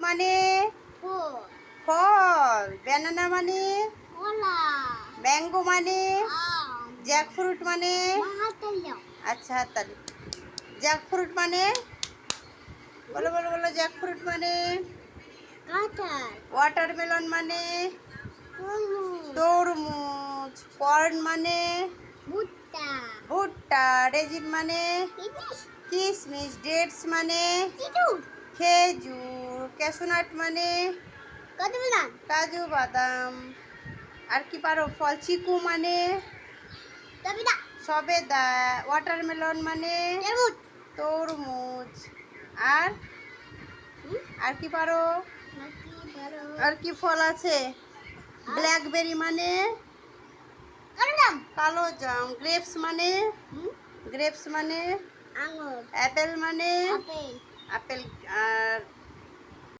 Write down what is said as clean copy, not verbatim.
মানে ফল ফল, ব্যানানা মানে কলা ম্যাঙ্গো মানে আম জ্যাকফ্রুট মানে মাহাতালো আচ্ছা হাততালি। জ্যাকফ্রুট মানে বলো বলো বলো, জ্যাকফ্রুট মানে কাঁঠাল ওয়াটারমেলন মানে তরমুজ তরমুজ, কর্ন মানে ভুট্টা ভুট্টা, রেজিন মানে কিশমিশ কিশমিশ, ডেটস মানে খেজুর খেজুর, ক্যাশনাট মানে কদমবাদাম কাজু বাদাম। আর কি পারো? ফল, চিকু মানে সবেদা সবেদা, ওয়াটারমেলন মানে তরমুজ তরমুজ। আর আর কি পারো? নাকি বড় আর কি ফল আছে? ব্ল্যাকবেরি মানে কালোজাম কালো জাম, গ্রেপস মানে গ্রেপস মানে আঙুর অ্যাপেল মানে আপেল আপেল। আর